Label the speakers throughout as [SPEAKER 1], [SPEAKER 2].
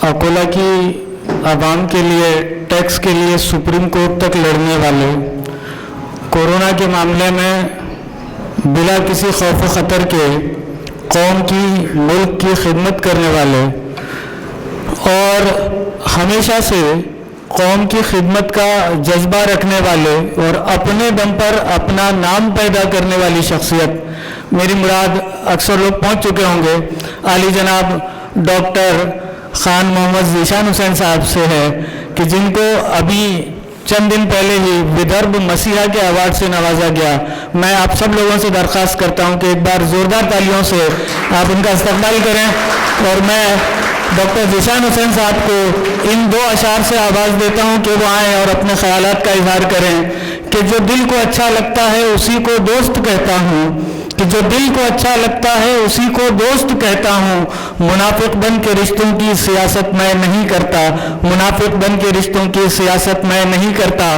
[SPEAKER 1] अकोला की आवाम के लिए, टैक्स के लिए सुप्रीम कोर्ट तक लड़ने वाले, कोरोना के मामले में बिना किसी खौफ ख़तर के कौम की, मुल्क की खिदमत करने वाले और हमेशा से कौम की खिदमत का जज्बा रखने वाले और अपने दम पर अपना नाम पैदा करने वाली शख्सियत, मेरी मुराद अक्सर लोग पहुंच चुके होंगे, आली जनाब डॉक्टर खान मोहम्मद ज़ीशान हुसैन साहब से है कि जिनको अभी चंद दिन पहले ही विदर्भ मसीहा के अवार्ड से नवाजा गया। मैं आप सब लोगों से दरख्वास्त करता हूं कि एक बार ज़ोरदार तालियों से आप उनका इस्तकबाल करें और मैं डॉक्टर ज़ीशान हुसैन साहब को इन दो अशार से आवाज़ देता हूं कि वो आएँ और अपने ख़यालात का इजहार करें कि जो दिल को अच्छा लगता है उसी को दोस्त कहता हूँ, कि जो दिल को अच्छा लगता है उसी को दोस्त कहता हूँ, मुनाफिक बन के रिश्तों की सियासत मैं नहीं करता, मुनाफिक बन के रिश्तों की सियासत मैं नहीं करता।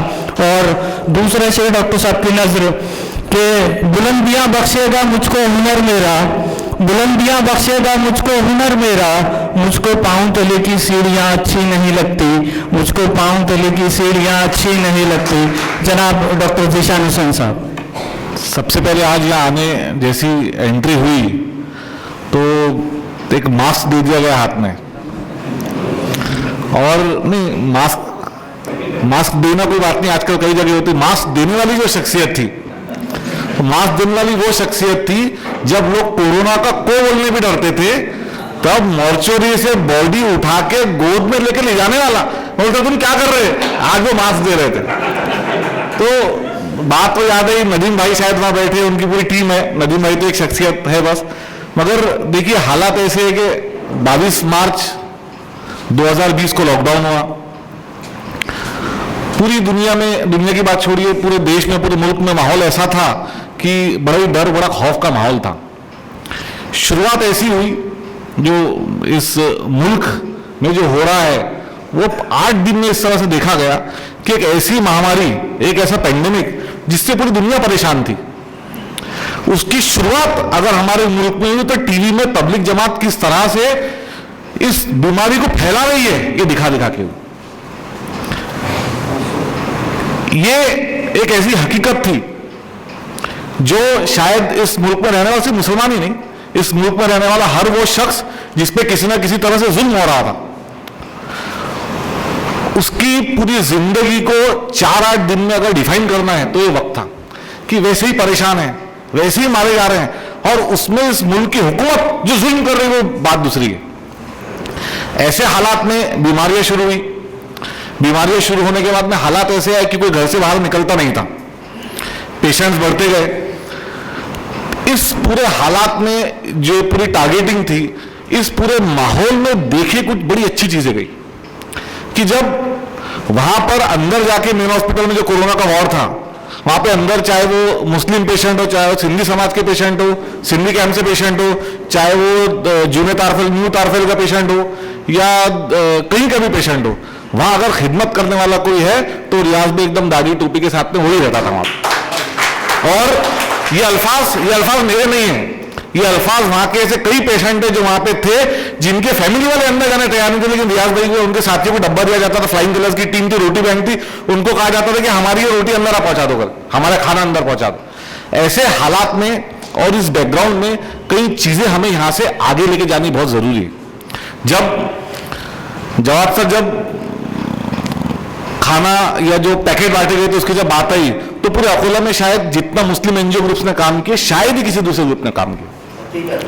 [SPEAKER 1] और दूसरा शेर डॉक्टर साहब की नज़र के बुलंदियाँ बख्शेगा मुझको हुनर मेरा, बुलंदियाँ बख्शेगा मुझको हुनर मेरा, मुझको पाँव तले की सीढ़ियाँ अच्छी नहीं लगती, मुझको पाँव तले की सीढ़ियाँ अच्छी नहीं लगती। जनाब डॉक्टर ज़ीशान हुसैन साहब।
[SPEAKER 2] सबसे पहले आज यहाँ आने जैसी एंट्री हुई तो एक मास्क दे दिया गया हाथ में, और नहीं मास्क देना कोई बात नहीं, आजकल कई जगह होती। मास्क देने वाली जो शख्सियत थी, तो मास्क देने वाली वो शख्सियत थी जब लोग कोरोना का को बोलने भी डरते थे, तब मोर्चरी से बॉडी उठा के गोद में लेके ले जाने वाला बोलते तुम क्या कर रहे, आज वो मास्क दे रहे थे। तो बात तो याद है, नदीम भाई शायद वहां बैठे, उनकी पूरी टीम है, नदीम भाई तो एक शख्सियत है बस। मगर देखिए हालात ऐसे है कि 22 मार्च 2020 को लॉकडाउन हुआ, पूरी दुनिया में, दुनिया की बात छोड़िए, पूरे देश में, पूरे मुल्क में माहौल ऐसा था कि बड़ा ही डर, बड़ा खौफ का माहौल था। शुरुआत ऐसी हुई, जो इस मुल्क में जो हो रहा है वो 8 दिन में इस तरह से देखा गया कि एक ऐसी महामारी, एक ऐसा पेंडेमिक जिससे पूरी दुनिया परेशान थी, उसकी शुरुआत अगर हमारे मुल्क में हुई तो टीवी में तबलीग जमात किस तरह से इस बीमारी को फैला रही है ये दिखा दिखा के। ये एक ऐसी हकीकत थी जो शायद इस मुल्क में रहने वाला सिर्फ मुसलमान ही नहीं, इस मुल्क में रहने वाला हर वो शख्स जिस पे किसी ना किसी तरह से जुल्म हो रहा था, उसकी पूरी जिंदगी को 4-8 दिन में अगर डिफाइन करना है तो ये वक्त था कि वैसे ही परेशान है, वैसे ही मारे जा रहे हैं, और उसमें इस मुल्क की हुकूमत जो जुल्म कर रही है वो बात दूसरी है। ऐसे हालात में बीमारियां शुरू हुई, बीमारियां शुरू होने के बाद में हालात ऐसे आए कि कोई घर से बाहर निकलता नहीं था, पेशेंट्स बढ़ते गए। इस पूरे हालात में जो पूरी टारगेटिंग थी, इस पूरे माहौल में देखिए कुछ बड़ी अच्छी चीजें गई कि जब वहां पर अंदर जाके मेन हॉस्पिटल में जो कोरोना का वार्ड था, वहां पे अंदर चाहे वो मुस्लिम पेशेंट हो, चाहे वो सिंधी समाज के पेशेंट हो, सिंधी कैंप से पेशेंट हो, चाहे वो जूनियर तारफेल, न्यू तारफेल का पेशेंट हो, या कहीं का भी पेशेंट हो, वहां अगर खिदमत करने वाला कोई है तो रियाज भी एकदम दाढ़ी टोपी के साथ में वही रहता था वहां। और ये अल्फाज मेरे नहीं है, ये अल्फाज वहां के ऐसे कई पेशेंट है जो वहां पे थे जिनके फैमिली वाले अंदर जाने तैयार नहीं थे, लेकिन रियाज भाई को उनके साथियों को डब्बा दिया जाता था, फ्लाइंग कलर्स की टीम थी, रोटी बैंक थी, उनको कहा जाता था कि हमारी ये रोटी अंदर पहुंचा दो, हमारा खाना अंदर पहुंचा दो। ऐसे हालात में और इस बैकग्राउंड में कई चीजें हमें यहां से आगे लेके जानी बहुत जरूरी है। जब खाना या जो पैकेट बांटे गए थे उसकी जब बात आई तो पूरे अकोला में शायद जितना मुस्लिम एनजीओ ग्रुप्स ने काम किया शायद ही किसी दूसरे ग्रुप ने काम किया,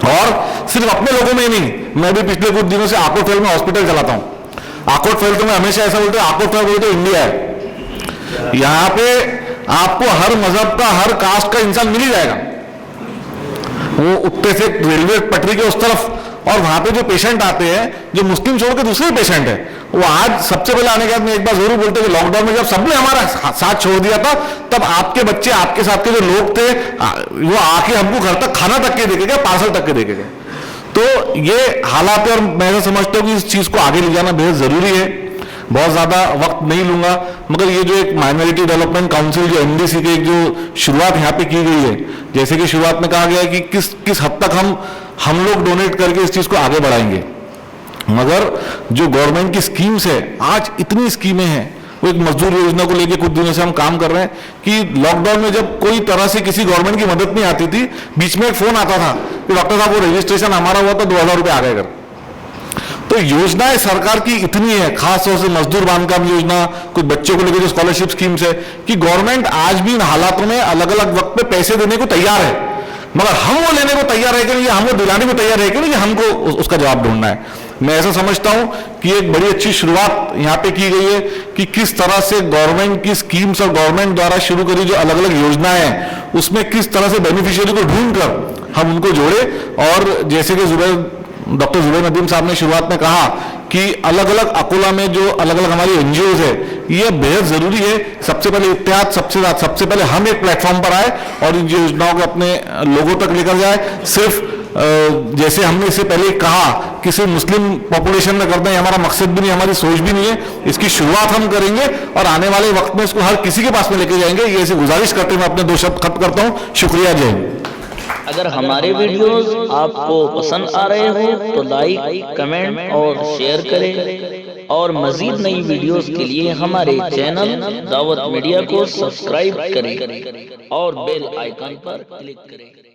[SPEAKER 2] और सिर्फ अपने लोगों में ही नहीं। मैं भी पिछले कुछ दिनों से आकोटफेल में हॉस्पिटल चलाता हूं। आकोटफेल तो मैं हमेशा ऐसा बोलते हैं, आकोटफेल बोलते इंडिया है, यहां पे आपको हर मजहब का, हर कास्ट का इंसान मिल ही जाएगा। वो उत्ते से रेलवे पटरी के उस तरफ, और वहां पे जो पेशेंट आते हैं जो मुस्लिम छोड़ के दूसरे पेशेंट है, वो आज सबसे पहले आने के बाद में एक बार जरूर बोलते हैं कि लॉकडाउन में जब सबने हमारा साथ छोड़ दिया था तब आपके बच्चे, आपके साथ के जो लोग थे वो आके हमको घर तक खाना तक के देके गए, पार्सल तक के देके गए। तो ये हालात है और मैं समझता हूँ कि इस चीज को आगे ले जाना बेहद जरूरी है। बहुत ज्यादा वक्त नहीं लूंगा, मगर ये जो एक माइनॉरिटी डेवलपमेंट काउंसिल जो एमडीसी की जो शुरुआत यहाँ पे की गई है, जैसे कि शुरुआत में कहा गया है कि किस हद तक हम लोग डोनेट करके इस चीज को आगे बढ़ाएंगे। मगर जो गवर्नमेंट की स्कीम्स है, आज इतनी स्कीमें हैं। वो एक मजदूर योजना को लेके कुछ दिनों से हम काम कर रहे हैं कि लॉकडाउन में जब कोई तरह से किसी गवर्नमेंट की मदद नहीं आती थी, बीच में एक फोन आता था कि डॉक्टर साहब वो रजिस्ट्रेशन हमारा हुआ तो 2000 रुपये आ गए कर। तो योजनाएं सरकार की इतनी है, खासतौर से मजदूर बांधकाम योजना, कुछ बच्चों को लेकर जो स्कॉलरशिप स्कीम्स है, कि गवर्नमेंट आज भी इन हालातों में अलग अलग वक्त पे पैसे देने को तैयार है, मगर हम वो लेने को तैयार है कि नहीं, हम वो दिलाने को तैयार है कि नहीं, हमको उसका जवाब ढूंढना है। मैं ऐसा समझता हूं कि एक बड़ी अच्छी शुरुआत यहां पे की गई है कि किस तरह से गवर्नमेंट की स्कीम्स और गवर्नमेंट द्वारा शुरू करी जो अलग अलग योजनाएं हैं, उसमें किस तरह से बेनिफिशियरी को ढूंढकर हम उनको जोड़े। और जैसे कि डॉक्टर जुबैर नदीम साहब ने शुरुआत में कहा कि अलग अलग अकोला में जो अलग अलग हमारी एनजीओज है, ये बेहद जरूरी है। सबसे पहले इत्तेहाद, सबसे पहले हम एक प्लेटफॉर्म पर आए और इन योजनाओं को अपने लोगों तक लेकर जाए। सिर्फ जैसे हमने इससे पहले कहा कि सिर्फ मुस्लिम पॉपुलेशन में करते हैं, हमारा मकसद भी नहीं, हमारी सोच भी नहीं है। इसकी शुरुआत हम करेंगे और आने वाले वक्त में इसको हर किसी के पास में लेके जाएंगे। ये ऐसी गुजारिश करते हुए मैं अपने 2 शब्द खत्म करता हूँ। शुक्रिया, जय हिंद।
[SPEAKER 3] अगर हमारे वीडियोस आपको पसंद आ रहे हो तो लाइक, कमेंट और शेयर करें और मजीद नई वीडियोस के लिए हमारे चैनल दावत मीडिया को सब्सक्राइब करें और बेल आइकन पर क्लिक करें।